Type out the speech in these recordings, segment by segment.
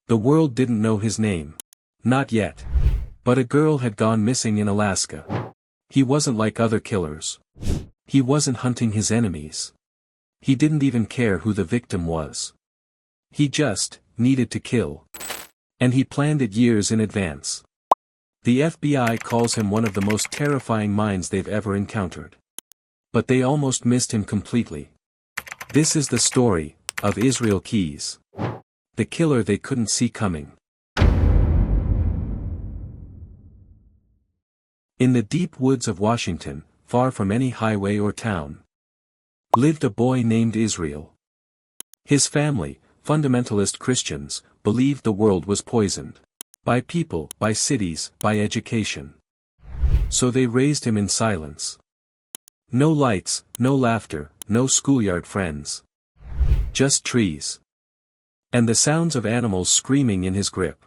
The world didn't know his name. Not yet. But a girl had gone missing in Alaska. He wasn't like other killers. He wasn't hunting his enemies. He didn't even care who the victim was. He just needed to kill. And he planned it years in advance. The FBI calls him one of the most terrifying minds they've ever encountered. But they almost missed him completely. This is the story of Israel Keyes. The killer they couldn't see coming. In the deep woods of Washington, far from any highway or town, lived a boy named Israel. His family, fundamentalist Christians, believed the world was poisoned. By people, by cities, by education. So they raised him in silence. No lights, no laughter, no schoolyard friends. Just trees. And the sounds of animals screaming in his grip.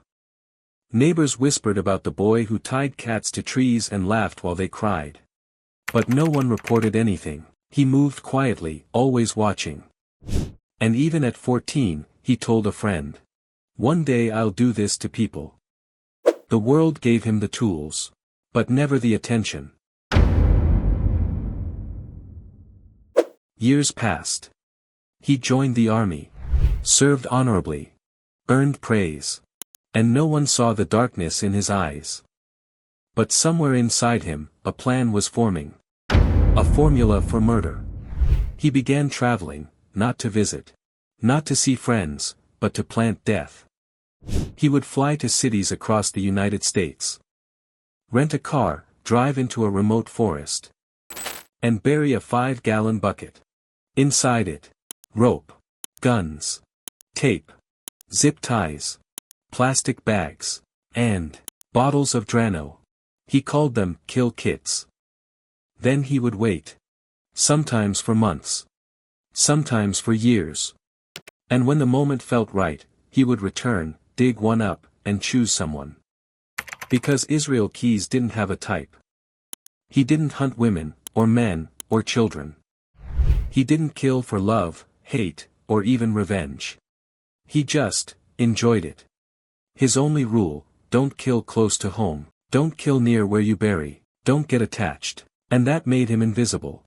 Neighbors whispered about the boy who tied cats to trees and laughed while they cried. But no one reported anything. He moved quietly, always watching. And even at 14, he told a friend. One day I'll do this to people. The world gave him the tools. But never the attention. Years passed. He joined the army. Served honorably. Earned praise. And no one saw the darkness in his eyes. But somewhere inside him, a plan was forming. A formula for murder. He began traveling, not to visit. Not to see friends, but to plant death. He would fly to cities across the United States. Rent a car, drive into a remote forest. And bury a 5-gallon bucket. Inside it. Rope. Guns. Tape. Zip ties. Plastic bags. And bottles of Drano. He called them kill kits. Then he would wait. Sometimes for months. Sometimes for years. And when the moment felt right, he would return, dig one up, and choose someone. Because Israel Keyes didn't have a type. He didn't hunt women, or men, or children. He didn't kill for love, hate, or even revenge. He just enjoyed it. His only rule, don't kill close to home, don't kill near where you bury, don't get attached. And that made him invisible.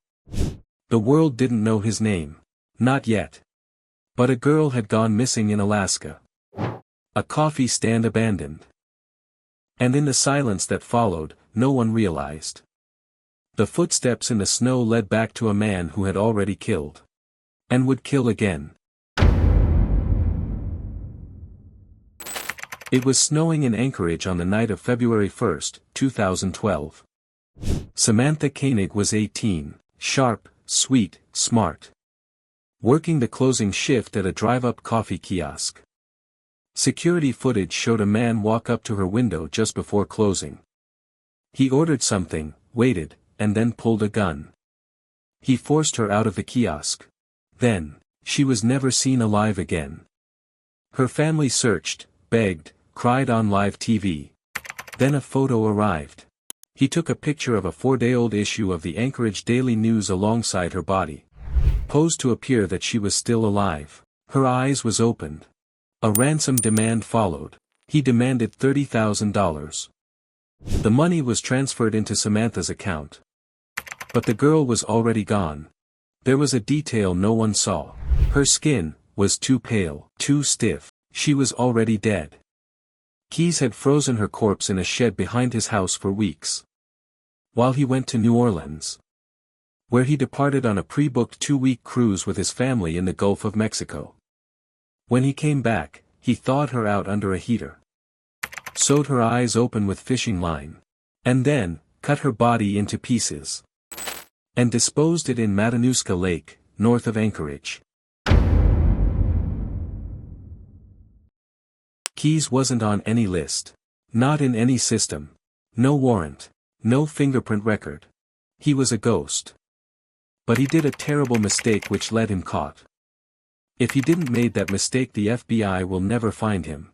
The world didn't know his name. Not yet. But a girl had gone missing in Alaska. A coffee stand abandoned. And in the silence that followed, no one realized. The footsteps in the snow led back to a man who had already killed. And would kill again. It was snowing in Anchorage on the night of February 1, 2012. Samantha Koenig was 18, sharp, sweet, smart. Working the closing shift at a drive-up coffee kiosk. Security footage showed a man walk up to her window just before closing. He ordered something, waited, and then pulled a gun. He forced her out of the kiosk. Then, she was never seen alive again. Her family searched, begged, cried on live TV. Then a photo arrived. He took a picture of a 4-day-old issue of the Anchorage Daily News alongside her body. Posed to appear that she was still alive. Her eyes was opened. A ransom demand followed. He demanded $30,000. The money was transferred into Samantha's account. But the girl was already gone. There was a detail no one saw. Her skin was too pale, too stiff. She was already dead. Keyes had frozen her corpse in a shed behind his house for weeks. While he went to New Orleans, where he departed on a pre-booked 2-week cruise with his family in the Gulf of Mexico. When he came back, he thawed her out under a heater. Sewed her eyes open with fishing line. And then, cut her body into pieces. And disposed it in Matanuska Lake, north of Anchorage. Keyes wasn't on any list. Not in any system. No warrant. No fingerprint record. He was a ghost. But he did a terrible mistake which led him caught. If he didn't made that mistake, the FBI will never find him.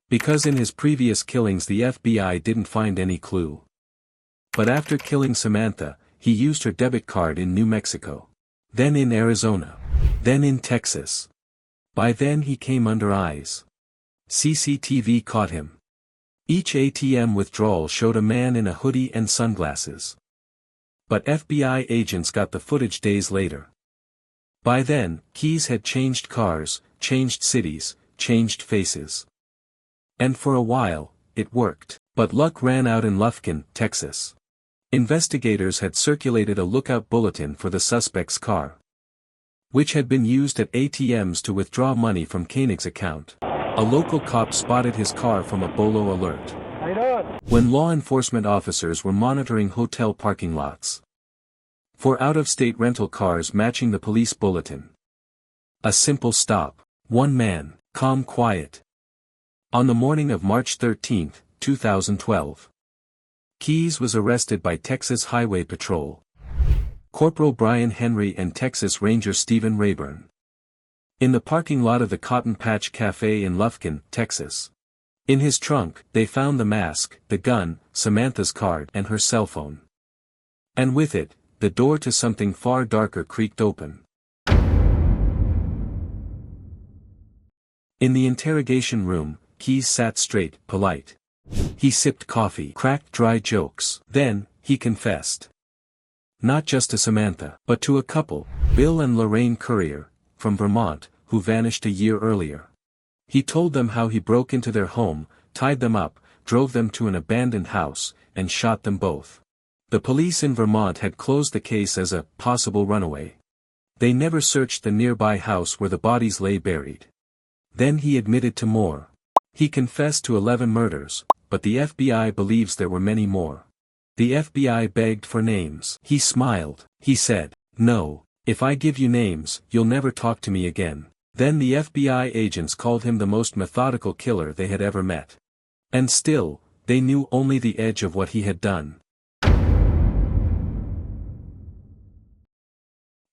Because in his previous killings the FBI didn't find any clue. But after killing Samantha, he used her debit card in New Mexico. Then in Arizona. Then in Texas. By then he came under eyes. CCTV caught him. Each ATM withdrawal showed a man in a hoodie and sunglasses. But FBI agents got the footage days later. By then, Keyes had changed cars, changed cities, changed faces. And for a while, it worked. But luck ran out in Lufkin, Texas. Investigators had circulated a lookout bulletin for the suspect's car, which had been used at ATMs to withdraw money from Koenig's account. A local cop spotted his car from a BOLO alert. When law enforcement officers were monitoring hotel parking lots for out-of-state rental cars matching the police bulletin. A simple stop. One man, calm quiet. On the morning of March 13, 2012. Keyes was arrested by Texas Highway Patrol. Corporal Brian Henry and Texas Ranger Stephen Rayburn. In the parking lot of the Cotton Patch Cafe in Lufkin, Texas. In his trunk, they found the mask, the gun, Samantha's card and her cell phone. And with it, the door to something far darker creaked open. In the interrogation room, Keyes sat straight, polite. He sipped coffee, cracked dry jokes. Then, he confessed. Not just to Samantha, but to a couple, Bill and Lorraine Currier, from Vermont, who vanished a year earlier. He told them how he broke into their home, tied them up, drove them to an abandoned house, and shot them both. The police in Vermont had closed the case as a possible runaway. They never searched the nearby house where the bodies lay buried. Then he admitted to more. He confessed to 11 murders, but the FBI believes there were many more. The FBI begged for names. He smiled. He said, "No, if I give you names, you'll never talk to me again." Then the FBI agents called him the most methodical killer they had ever met. And still, they knew only the edge of what he had done.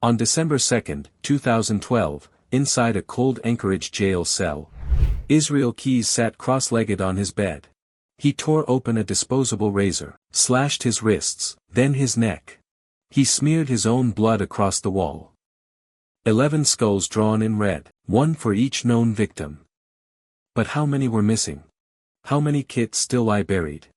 On December 2, 2012, inside a cold Anchorage jail cell, Israel Keyes sat cross-legged on his bed. He tore open a disposable razor, slashed his wrists, then his neck. He smeared his own blood across the wall. 11 skulls drawn in red, one for each known victim. But how many were missing? How many kids still lie buried?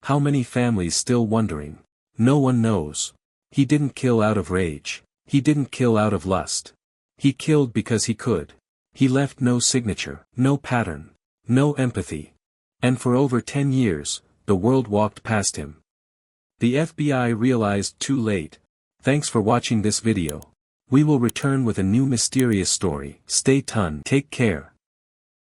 How many families still wondering? No one knows. He didn't kill out of rage. He didn't kill out of lust. He killed because he could. He left no signature, no pattern, no empathy. And for over 10 years, the world walked past him. The FBI realized too late. Thanks for watching this video. We will return with a new mysterious story. Stay tuned. Take care.